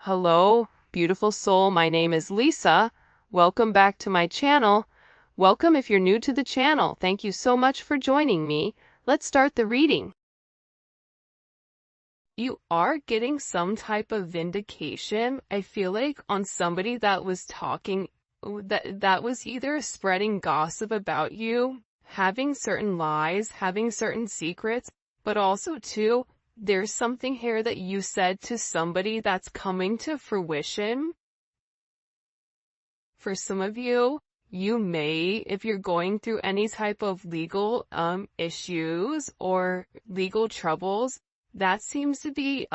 Hello, beautiful soul. My name is Lisa. Welcome back to my channel. Welcome if you're new to the channel. Thank you so much for joining me. Let's start the reading. You are getting some type of vindication, I feel like, on somebody that was talking, that was either spreading gossip about you, having certain lies, having certain secrets, but also too, there's something here that you said to somebody that's coming to fruition. For some of you, you may, if you're going through any type of legal issues or legal troubles, that seems to be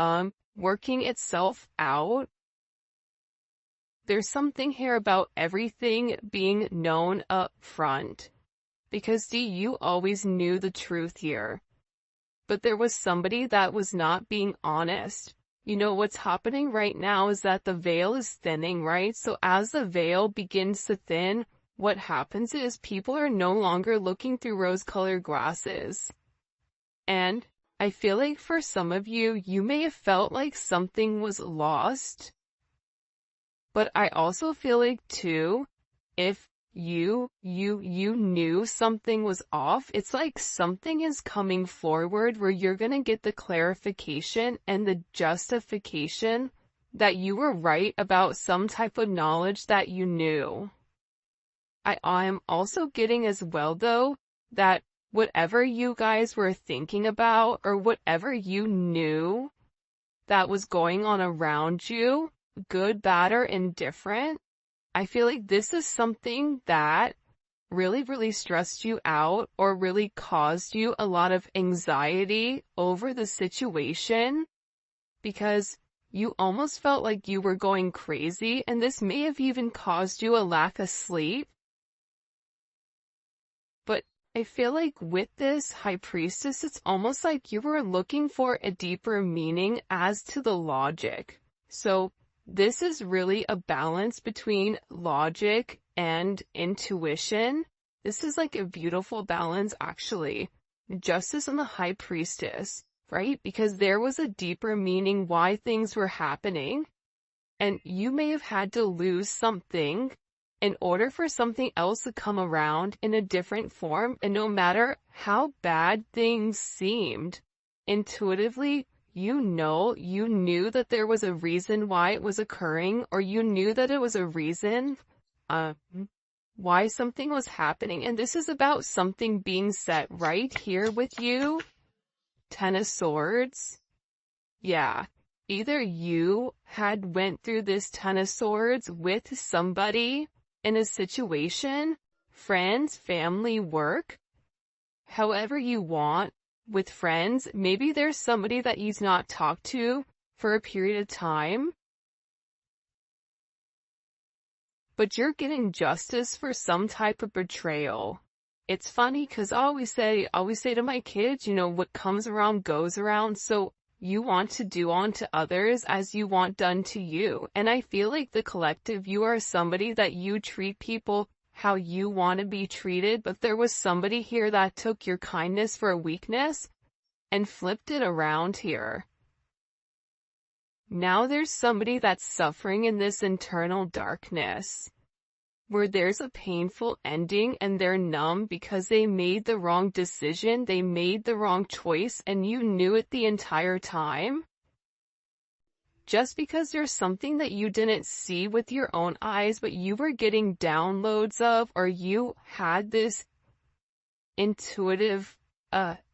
working itself out. There's something here about everything being known up front. Because you always knew the truth here. But there was somebody that was not being honest. You know, what's happening right now is that the veil is thinning, right? So as the veil begins to thin, what happens is people are no longer looking through rose-colored glasses. And I feel like for some of you, you may have felt like something was lost. But I also feel like too, if you knew something was off, it's like something is coming forward where you're gonna get the clarification and the justification that you were right about some type of knowledge that you knew. I'm also getting as well though, that whatever you guys were thinking about or whatever you knew that was going on around you, good, bad, or indifferent, I feel like this is something that really stressed you out or really caused you a lot of anxiety over the situation because you almost felt like you were going crazy, and this may have even caused you a lack of sleep. But I feel like with this High Priestess, it's almost like you were looking for a deeper meaning as to the logic. So this is really a balance between logic and intuition. This is like a beautiful balance, actually. Justice and the High Priestess, right? Because there was a deeper meaning why things were happening. And you may have had to lose something in order for something else to come around in a different form. And no matter how bad things seemed, intuitively, you knew that there was a reason why it was occurring, or you knew that it was a reason why something was happening. And this is about something being set right here with you. Ten of Swords. Yeah. Either you had went through this Ten of Swords with somebody in a situation, friends, family, work, however you want. With friends, maybe there's somebody that you've not talked to for a period of time, but you're getting justice for some type of betrayal. It's funny because I always say to my kids, you know, what comes around goes around. So you want to do unto others as you want done to you. And I feel like the collective, you are somebody that you treat people how you want to be treated, but there was somebody here that took your kindness for a weakness and flipped it around here. Now there's somebody that's suffering in this internal darkness, where there's a painful ending and they're numb because they made the wrong decision, they made the wrong choice, and you knew it the entire time. Just because there's something that you didn't see with your own eyes, but you were getting downloads of, or you had this intuitive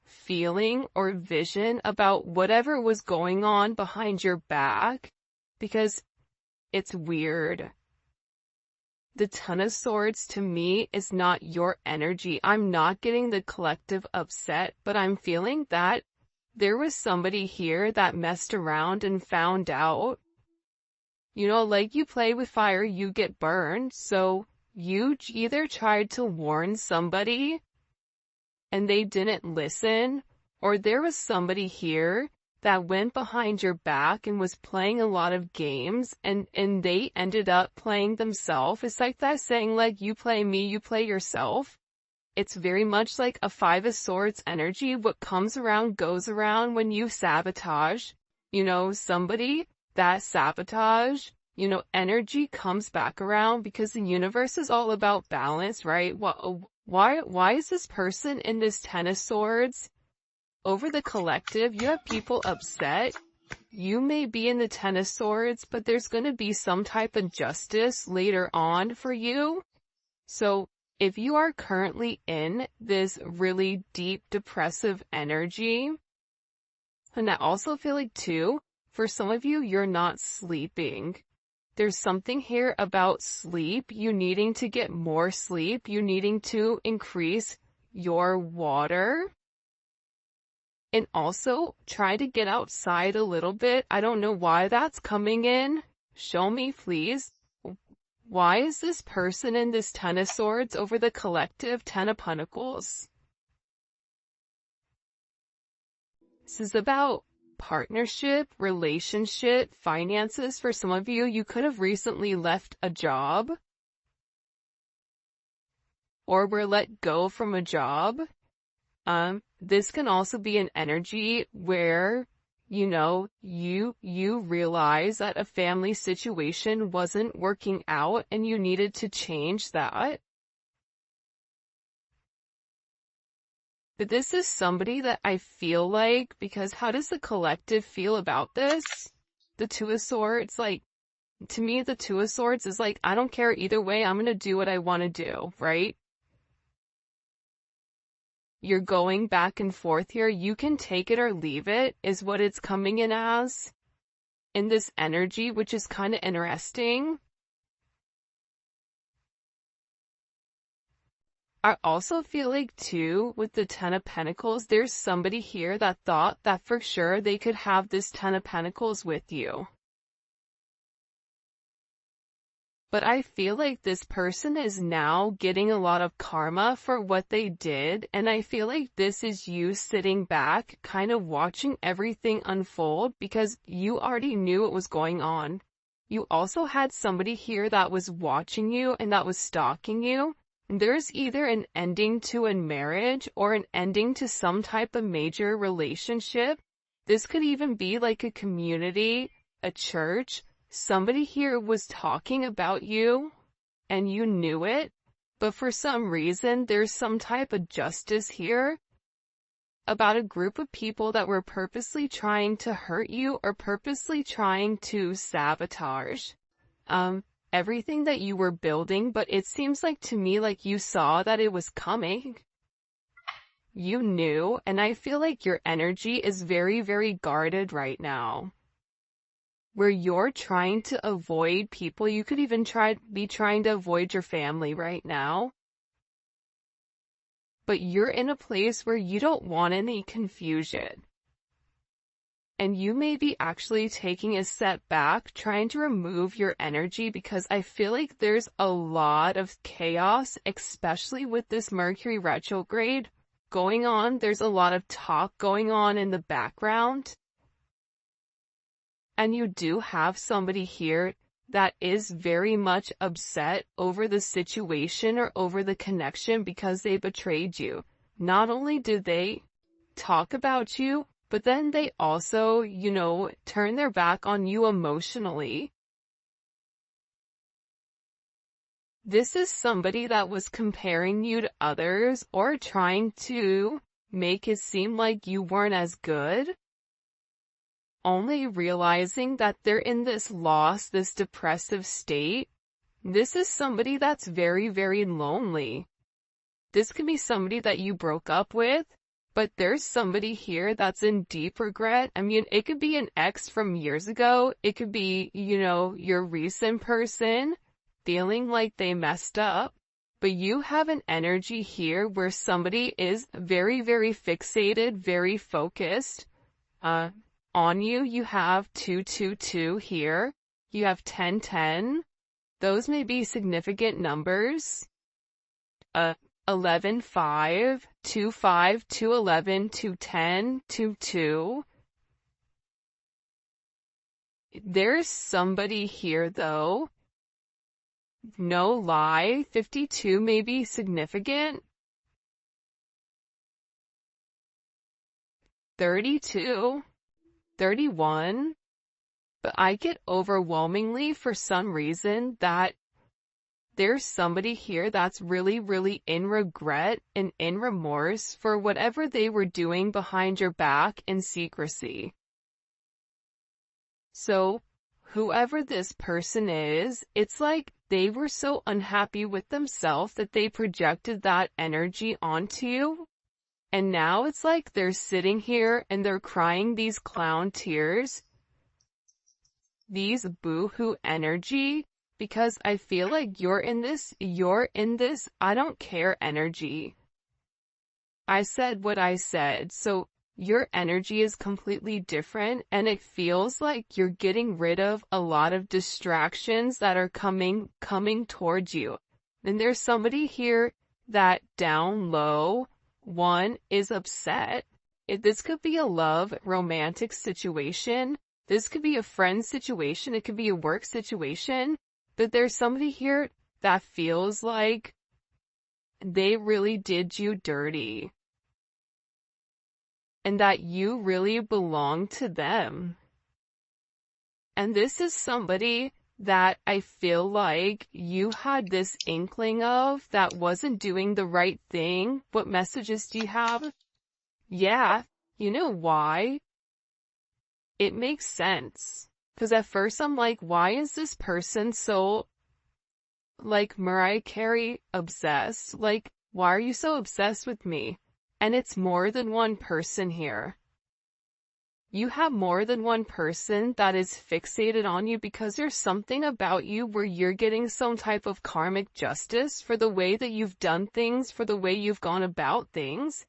feeling or vision about whatever was going on behind your back, because it's weird. The Ten of Swords to me is not your energy. I'm not getting the collective upset, but I'm feeling that there was somebody here that messed around and found out. You know, like you play with fire, you get burned. So you either tried to warn somebody and they didn't listen, or there was somebody here that went behind your back and was playing a lot of games and they ended up playing themselves. It's like that saying, like, you play me, you play yourself. It's very much like a Five of Swords energy. What comes around goes around when you sabotage, you know, somebody. that sabotage, energy comes back around because the universe is all about balance, right? Why is this person in this Ten of Swords? Over the collective, you have people upset. You may be in the Ten of Swords, but there's going to be some type of justice later on for you. So if you are currently in this really deep depressive energy, and I also feel like too, for some of you, you're not sleeping. There's something here about sleep, you needing to get more sleep, you needing to increase your water. And also, try to get outside a little bit. I don't know why that's coming in. Show me, please. Why is this person in this Ten of Swords over the collective Ten of Pentacles? This is about partnership, relationship, finances. For some of you, you could have recently left a job or were let go from a job. This can also be an energy where, you realize that a family situation wasn't working out and you needed to change that. But this is somebody that I feel like, because how does the collective feel about this? The Two of Swords, to me, the Two of Swords is I don't care either way, I'm gonna do what I want to do, right? You're going back and forth here. You can take it or leave it, is what it's coming in as. In this energy, which is kind of interesting. I also feel like too, with the Ten of Pentacles, there's somebody here that thought that for sure they could have this Ten of Pentacles with you. But I feel like this person is now getting a lot of karma for what they did, and I feel like this is you sitting back, kind of watching everything unfold because you already knew what was going on. You also had somebody here that was watching you and that was stalking you. There's either an ending to a marriage or an ending to some type of major relationship. This could even be like a community, a church. Somebody here was talking about you, and you knew it, but for some reason, there's some type of justice here about a group of people that were purposely trying to hurt you or purposely trying to sabotage everything that you were building, but it seems like to me like you saw that it was coming. You knew, and I feel like your energy is very, very guarded right now. Where you're trying to avoid people, you could even be trying to avoid your family right now. But you're in a place where you don't want any confusion. And you may be actually taking a step back, trying to remove your energy because I feel like there's a lot of chaos, especially with this Mercury retrograde going on. There's a lot of talk going on in the background. And you do have somebody here that is very much upset over the situation or over the connection because they betrayed you. Not only did they talk about you, but then they also, turn their back on you emotionally. This is somebody that was comparing you to others or trying to make it seem like you weren't as good. Only realizing that they're in this loss, this depressive state. This is somebody that's very, very lonely. This could be somebody that you broke up with, but there's somebody here that's in deep regret. I mean, it could be an ex from years ago. It could be, your recent person feeling like they messed up. But you have an energy here where somebody is very, very fixated, very focused. On you, you have 222 here. You have 1010. Those may be significant numbers. 11, 5, 2, 5, 2, 11, 2, 10, 2, 2. There's somebody here though. No lie, 52 may be significant. 32. 31, but I get overwhelmingly for some reason that there's somebody here that's really, really in regret and in remorse for whatever they were doing behind your back in secrecy. So, whoever this person is, it's like they were so unhappy with themselves that they projected that energy onto you. And now it's like they're sitting here and they're crying these clown tears, these boo-hoo energy, because I feel like you're in this, I don't care energy. I said what I said, so your energy is completely different, and it feels like you're getting rid of a lot of distractions that are coming towards you. And there's somebody here that down low, one, is upset. This could be a love, romantic situation. This could be a friend situation. It could be a work situation. But there's somebody here that feels like they really did you dirty. And that you really belong to them. And this is somebody that I feel like you had this inkling of that wasn't doing the right thing. What messages do you have? Yeah, you know why? It makes sense. Because at first I'm like, why is this person so, like, Mariah Carey obsessed? Like, why are you so obsessed with me? And it's more than one person here. You have more than one person that is fixated on you because there's something about you where you're getting some type of karmic justice for the way that you've done things, for the way you've gone about things.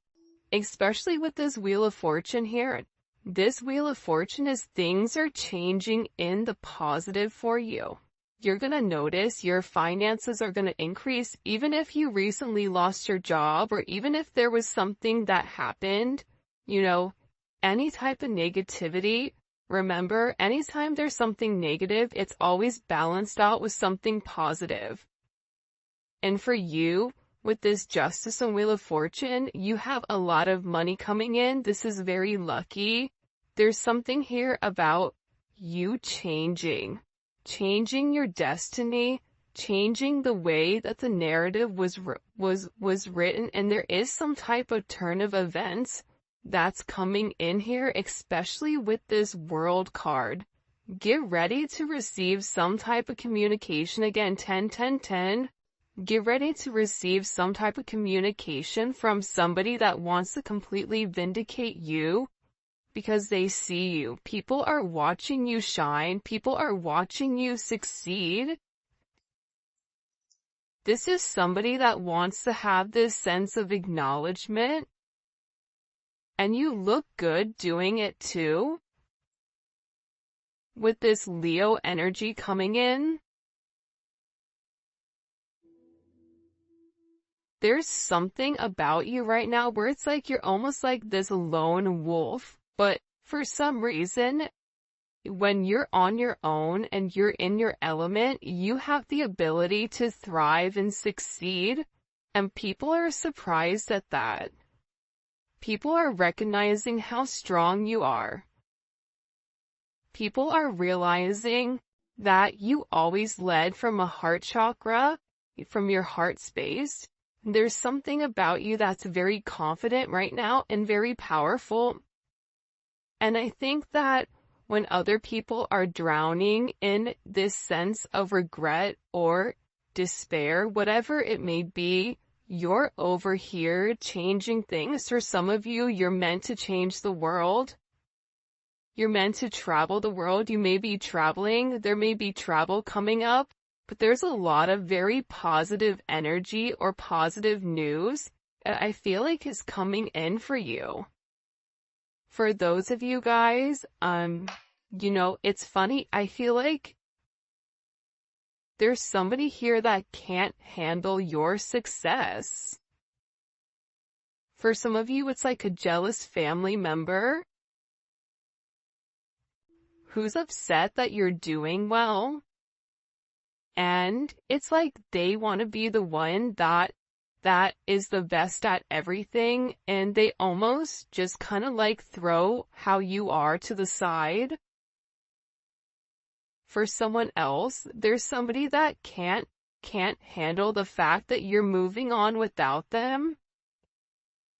Especially with this Wheel of Fortune here. This Wheel of Fortune is things are changing in the positive for you. You're going to notice your finances are going to increase even if you recently lost your job or even if there was something that happened, any type of negativity. Remember, anytime there's something negative, it's always balanced out with something positive. And for you, with this Justice and Wheel of Fortune, you have a lot of money coming in. This is very lucky. There's something here about you changing your destiny, changing the way that the narrative was written, and there is some type of turn of events that's coming in here, especially with this World card. Get ready to receive some type of communication. Again, 10, 10, 10. Get ready to receive some type of communication from somebody that wants to completely vindicate you because they see you. People are watching you shine. People are watching you succeed. This is somebody that wants to have this sense of acknowledgement. And you look good doing it too. With this Leo energy coming in. There's something about you right now where it's like you're almost like this lone wolf. But for some reason, when you're on your own and you're in your element, you have the ability to thrive and succeed. And people are surprised at that. People are recognizing how strong you are. People are realizing that you always led from a heart chakra, from your heart space. There's something about you that's very confident right now and very powerful. And I think that when other people are drowning in this sense of regret or despair, whatever it may be, you're over here changing things. For some of you, you're meant to change the world. You're meant to travel the world. You may be traveling. There may be travel coming up, but there's a lot of very positive energy or positive news that I feel like is coming in for you. For those of you guys, it's funny. I feel like there's somebody here that can't handle your success. For some of you, it's like a jealous family member who's upset that you're doing well. And it's like they want to be the one that is the best at everything, and they almost just kind of like throw how you are to the side. for someone else. There's somebody that can't handle the fact that you're moving on without them.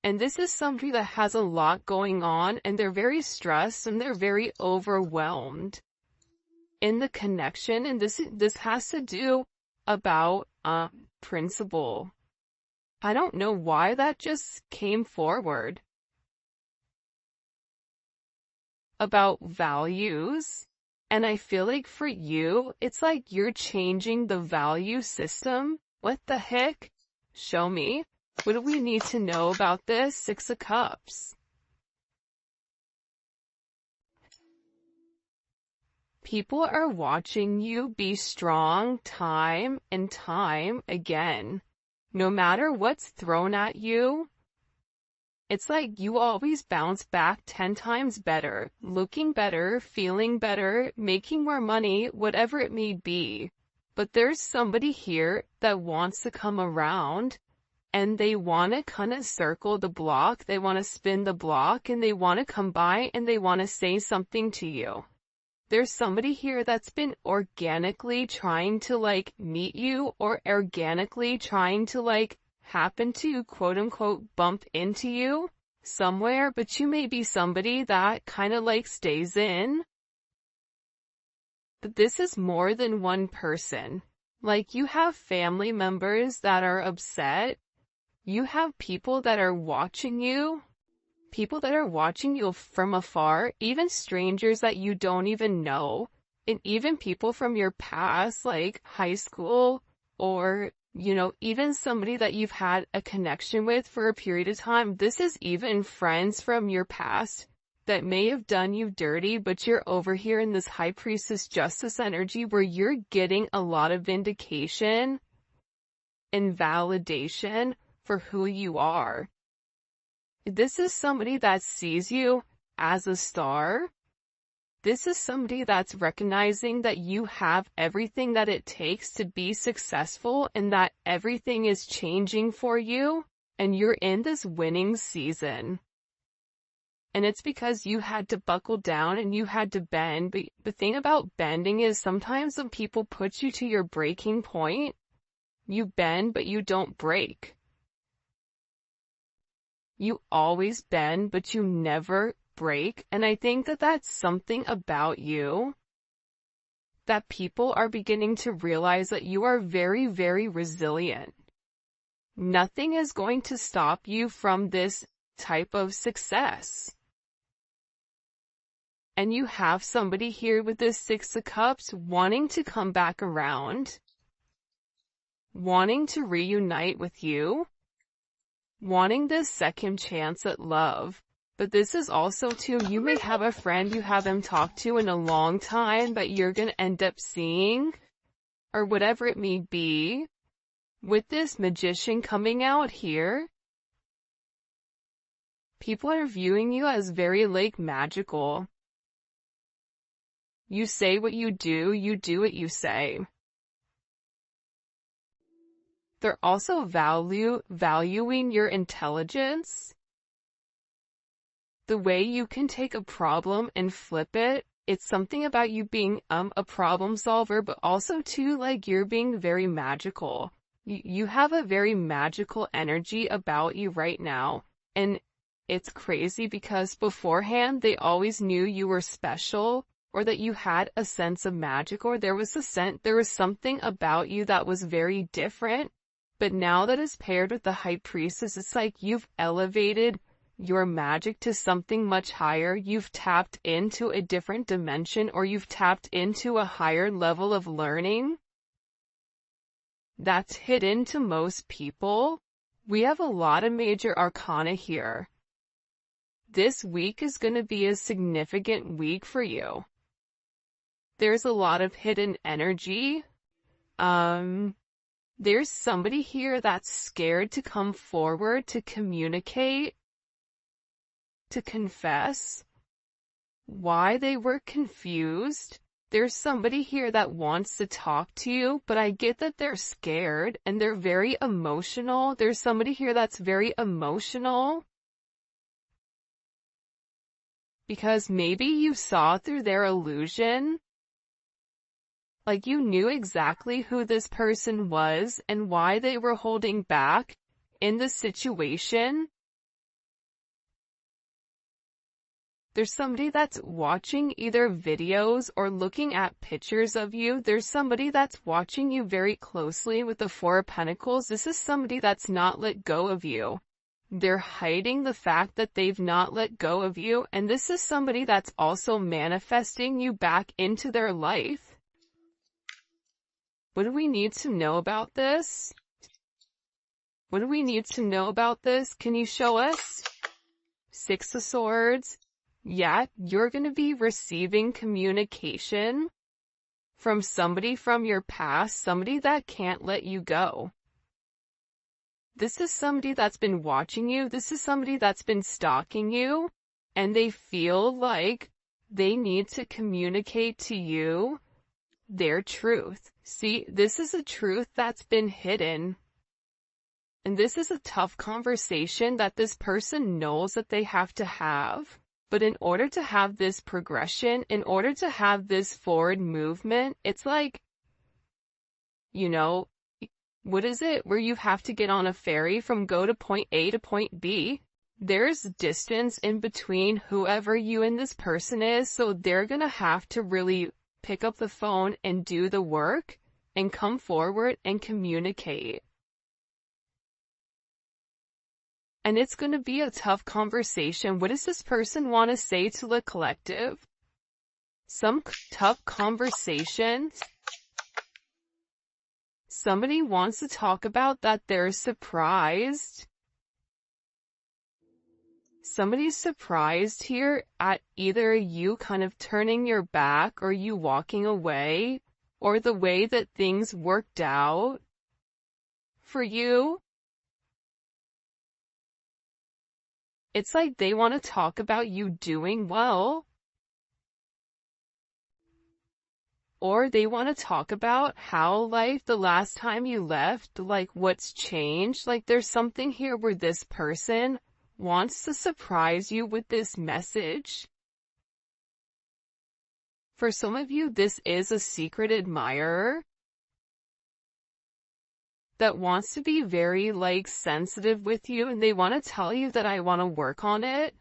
And this is somebody that has a lot going on, and they're very stressed and they're very overwhelmed in the connection. And this has to do about principle. I don't know why that just came forward. About values. And I feel like for you, it's like you're changing the value system. What the heck? Show me. What do we need to know about this? Six of Cups. People are watching you be strong time and time again. No matter what's thrown at you, it's like you always bounce back 10 times better, looking better, feeling better, making more money, whatever it may be. But there's somebody here that wants to come around, and they want to kind of circle the block, they want to spin the block, and they want to come by and they want to say something to you. There's somebody here that's been organically trying to like meet you, or organically trying to like happen to quote unquote bump into you somewhere, but you may be somebody that kind of like stays in. But this is more than one person. Like you have family members that are upset. You have people that are watching you. People that are watching you from afar, even strangers that you don't even know, and even people from your past, like high school, or, you know, even somebody that you've had a connection with for a period of time. This is even friends from your past that may have done you dirty, but you're over here in this High Priestess Justice energy where you're getting a lot of vindication and validation for who you are. This is somebody that sees you as a star. This is somebody that's recognizing that you have everything that it takes to be successful, and that everything is changing for you, and you're in this winning season. And it's because you had to buckle down and you had to bend. But the thing about bending is sometimes when people put you to your breaking point, you bend but you don't break. You always bend, but you never break. And I think that that's something about you that people are beginning to realize, that you are very, very resilient. Nothing is going to stop you from this type of success. And you have somebody here with this Six of Cups wanting to come back around, wanting to reunite with you, wanting this second chance at love. But this is also too, you may have a friend you haven't talked to in a long time that you're going to end up seeing, or whatever it may be. With this Magician coming out here, people are viewing you as very like magical. You say what you do what you say. They're also valuing your intelligence. The way you can take a problem and flip it. It's something about you being a problem solver, but also too, like, you're being very magical. You have a very magical energy about you right now. And it's crazy because beforehand they always knew you were special, or that you had a sense of magic, or there was something about you that was very different. But now that is paired with the High Priestess, it's like you've elevated your magic to something much higher. You've tapped into a different dimension, or you've tapped into a higher level of learning that's hidden to most people. We have a lot of major arcana here. This week is going to be a significant week for you. There's a lot of hidden energy. There's somebody here that's scared to come forward, to communicate, to confess why they were confused. There's somebody here that wants to talk to you, but I get that they're scared and they're very emotional. There's somebody here that's very emotional because maybe you saw through their illusion. Like you knew exactly who this person was and why they were holding back in the situation. There's somebody that's watching either videos or looking at pictures of you. There's somebody that's watching you very closely with the Four of Pentacles. This is somebody that's not let go of you. They're hiding the fact that they've not let go of you. And this is somebody that's also manifesting you back into their life. What do we need to know about this? What do we need to know about this? Can you show us? Six of Swords. Yeah, you're going to be receiving communication from somebody from your past, somebody that can't let you go. This is somebody that's been watching you. This is somebody that's been stalking you, and they feel like they need to communicate to you their truth. See, this is a truth that's been hidden. And this is a tough conversation that this person knows that they have to have. But in order to have this progression, in order to have this forward movement, it's like, you know, what is it where you have to get on a ferry from go to point A to point B? There's distance in between whoever you and this person is, so they're gonna have to really pick up the phone and do the work and come forward and communicate. And it's going to be a tough conversation. What does this person want to say to the collective? Some tough conversation. Somebody wants to talk about that they're surprised. Somebody's surprised here at either you kind of turning your back or you walking away, or the way that things worked out for you. It's like they want to talk about you doing well. Or they want to talk about how life the last time you left, like what's changed. Like there's something here where this person wants to surprise you with this message. For some of you, this is a secret admirer that wants to be very like sensitive with you, and they want to tell you that I want to work on it.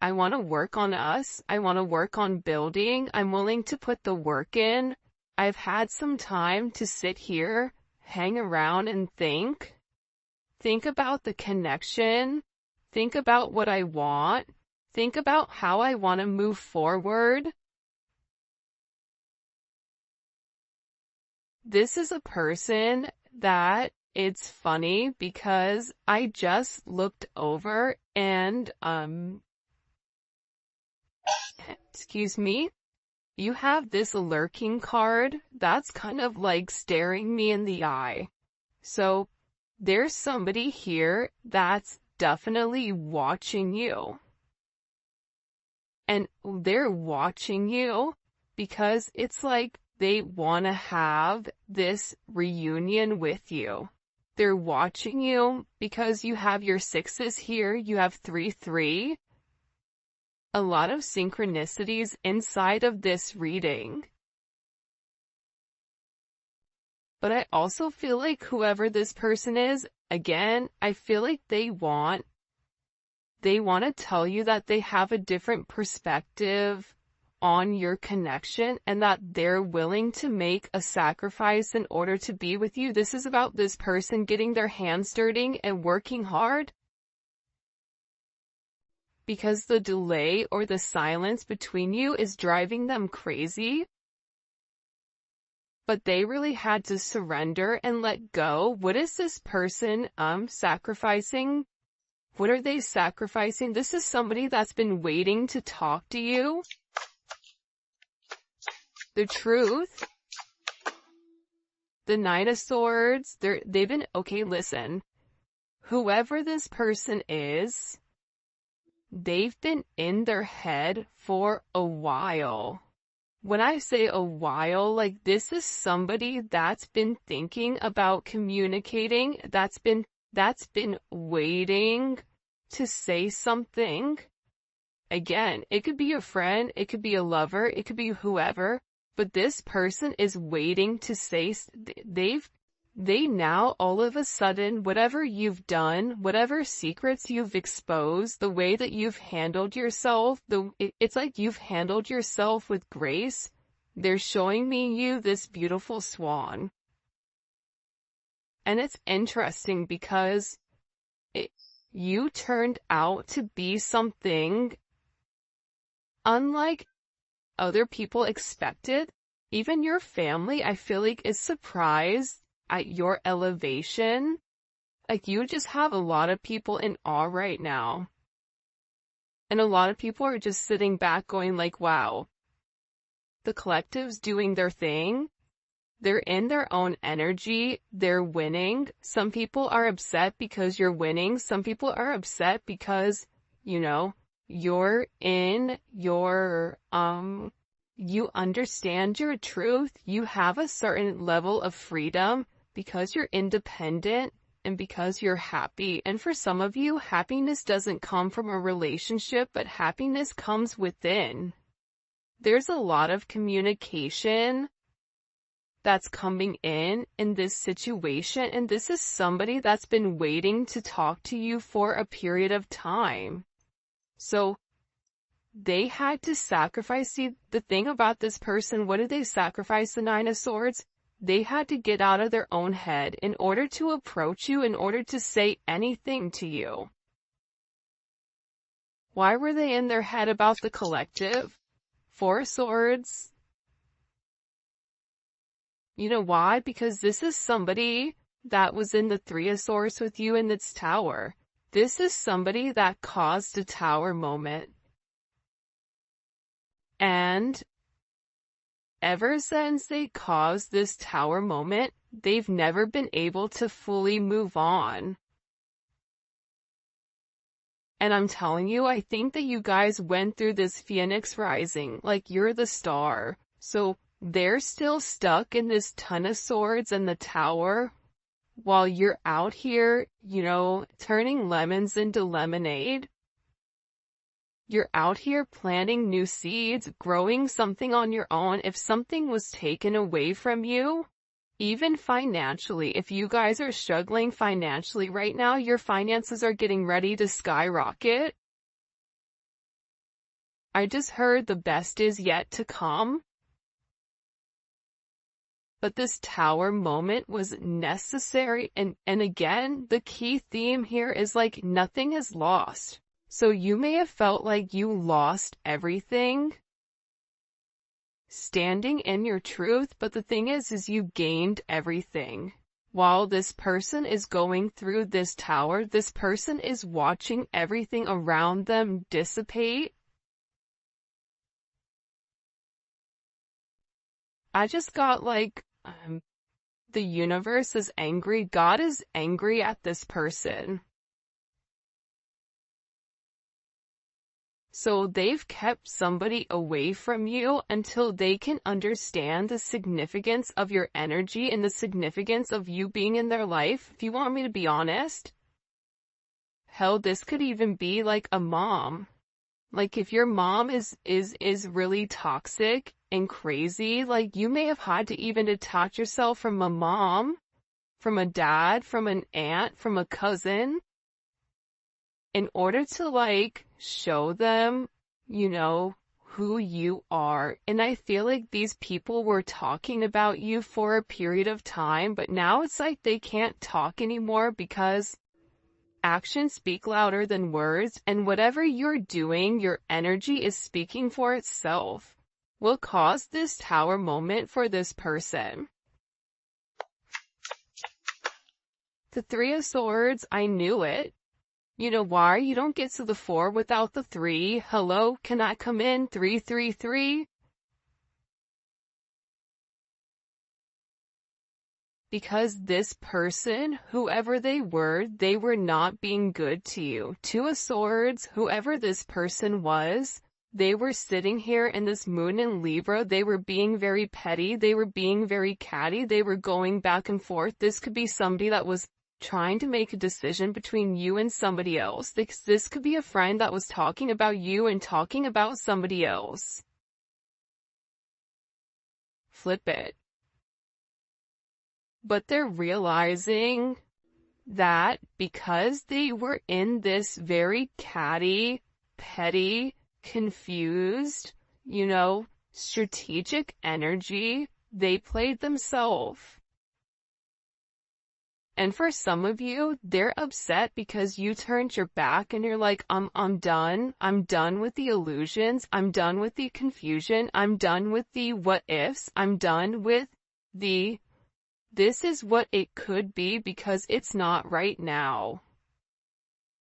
I want to work on us. I want to work on building. I'm willing to put the work in. I've had some time to sit here, hang around and think. Think about the connection. Think about what I want. Think about how I want to move forward. This is a person that it's funny because I just looked over and, excuse me, you have this lurking card that's kind of like staring me in the eye. So there's somebody here that's definitely watching you. And they're watching you because it's like they want to have this reunion with you. They're watching you because you have your sixes here, you have 3-3. A lot of synchronicities inside of this reading. But I also feel like whoever this person is, again, I feel like they want to tell you that they have a different perspective on your connection and that they're willing to make a sacrifice in order to be with you. This is about this person getting their hands dirty and working hard. Because the delay or the silence between you is driving them crazy. But they really had to surrender and let go. What is this person sacrificing? What are they sacrificing? This is somebody that's been waiting to talk to you. The truth. The Knight of Swords. They've been, okay, listen. Whoever this person is, they've been in their head for a while. When I say a while, like this is somebody that's been thinking about communicating, that's been waiting to say something. Again, it could be a friend, it could be a lover, it could be whoever. but this person is waiting to say, they now all of a sudden, whatever you've done, whatever secrets you've exposed, the way that you've handled yourself, it's like you've handled yourself with grace. They're showing me you this beautiful swan. And it's interesting because you turned out to be something unlike other people expected. Even your family, I feel like, is surprised at your elevation. Like, you just have a lot of people in awe right now. And a lot of people are just sitting back going like, wow, the collective's doing their thing. They're in their own energy. They're winning. Some people are upset because you're winning. Some people are upset because, you know, you're in your, you understand your truth. You have a certain level of freedom because you're independent and because you're happy. And for some of you, happiness doesn't come from a relationship, but happiness comes within. There's a lot of communication that's coming in this situation, and this is somebody that's been waiting to talk to you for a period of time. So they had to sacrifice. See, the thing about this person, what did they sacrifice? The Nine of Swords? They had to get out of their own head in order to approach you, in order to say anything to you. Why were they in their head about the collective? Four of Swords. You know why? Because this is somebody that was in the Three of Swords with you in this tower. This is somebody that caused a tower moment. And ever since they caused this tower moment, they've never been able to fully move on. And I'm telling you, I think that you guys went through this Phoenix rising, like you're the star. So they're still stuck in this Ton of Swords and the tower, while you're out here, you know, turning lemons into lemonade. You're out here planting new seeds, growing something on your own. If something was taken away from you, even financially, if you guys are struggling financially right now, your finances are getting ready to skyrocket. I just heard the best is yet to come. But this tower moment was necessary, and again, the key theme here is like nothing is lost. So you may have felt like you lost everything standing in your truth, but the thing is you gained everything. While this person is going through this tower, this person is watching everything around them dissipate. I just got like, the universe is angry. God is angry at this person. So they've kept somebody away from you until they can understand the significance of your energy and the significance of you being in their life. If you want me to be honest, hell, this could even be like a mom. Like if your mom is really toxic and crazy, like you may have had to even detach yourself from a mom, from a dad, from an aunt, from a cousin, in order to like show them, you know, who you are. And I feel like these people were talking about you for a period of time, but now it's like they can't talk anymore because actions speak louder than words, and whatever you're doing, your energy is speaking for itself. Will cause this tower moment for this person. The Three of Swords, I knew it. You know why? You don't get to the 4 without the 3. Hello, can I come in? 333? Because this person, whoever they were not being good to you. Two of Swords, whoever this person was, they were sitting here in this moon in Libra. They were being very petty. They were being very catty. They were going back and forth. This could be somebody that was trying to make a decision between you and somebody else. This could be a friend that was talking about you and talking about somebody else. flip it. But they're realizing that because they were in this very catty, petty, confused, strategic energy, they played themselves. And for some of you, they're upset because you turned your back and you're like, I'm done. I'm done with the illusions. I'm done with the confusion. I'm done with the what ifs. I'm done with this is what it could be because it's not right now.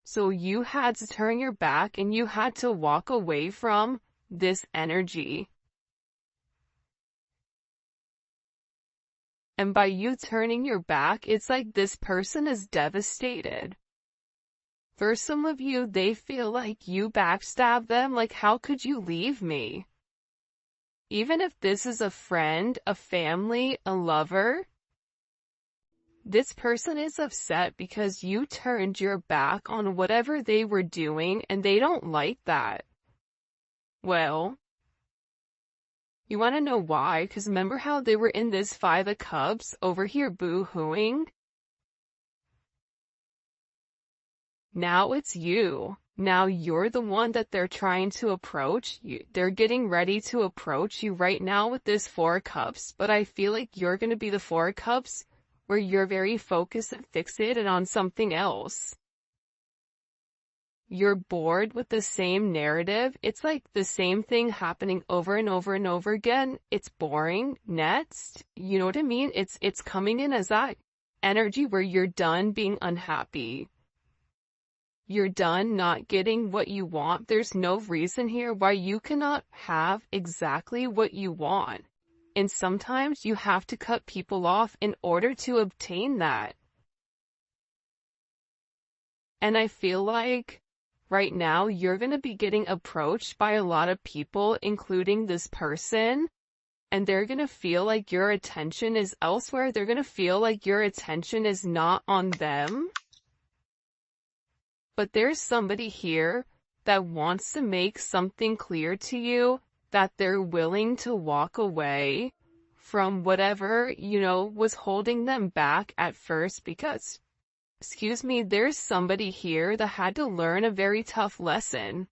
So you had to turn your back and you had to walk away from this energy. And by you turning your back, it's like this person is devastated. For some of you, they feel like you backstabbed them, like how could you leave me? Even if this is a friend, a family, a lover, this person is upset because you turned your back on whatever they were doing and they don't like that. Well, you want to know why? Because remember how they were in this Five of Cups over here boo-hooing? Now it's you. Now you're the one that they're trying to approach. They're getting ready to approach you right now with this Four of Cups, but I feel like you're going to be the Four of Cups where you're very focused and fixated on something else. You're bored with the same narrative. It's like the same thing happening over and over and over again. It's boring. Next, you know what I mean? It's coming in as that energy where you're done being unhappy. You're done not getting what you want. There's no reason here why you cannot have exactly what you want. And sometimes you have to cut people off in order to obtain that. And I feel like right now you're going to be getting approached by a lot of people, including this person, and they're going to feel like your attention is elsewhere. They're going to feel like your attention is not on them. But there's somebody here that wants to make something clear to you, that they're willing to walk away from whatever, was holding them back at first because, there's somebody here that had to learn a very tough lesson.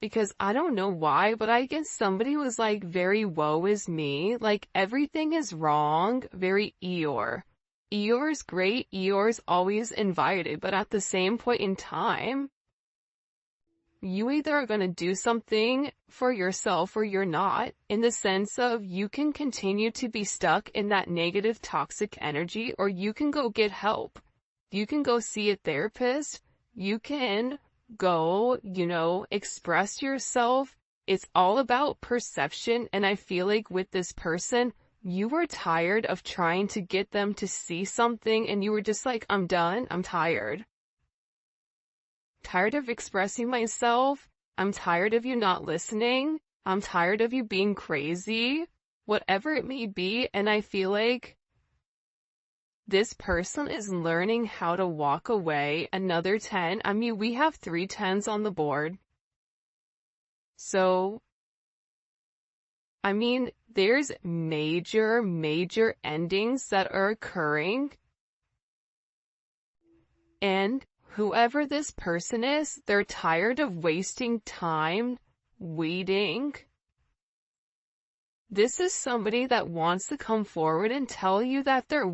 Because I don't know why, but I guess somebody was like very woe is me, like everything is wrong, very Eeyore. Eeyore's great, Eeyore's always invited, but at the same point in time, you either are going to do something for yourself or you're not, in the sense of you can continue to be stuck in that negative toxic energy, or you can go get help. You can go see a therapist. You can go, express yourself. It's all about perception. And I feel like with this person, you were tired of trying to get them to see something and you were just like, I'm done. I'm tired. Tired of expressing myself. I'm tired of you not listening. I'm tired of you being crazy. Whatever it may be. And I feel like this person is learning how to walk away. Another 10. I mean, we have 3 10s on the board. So, I mean, there's major endings that are occurring. And whoever this person is, they're tired of wasting time waiting. This is somebody that wants to come forward and tell you that they're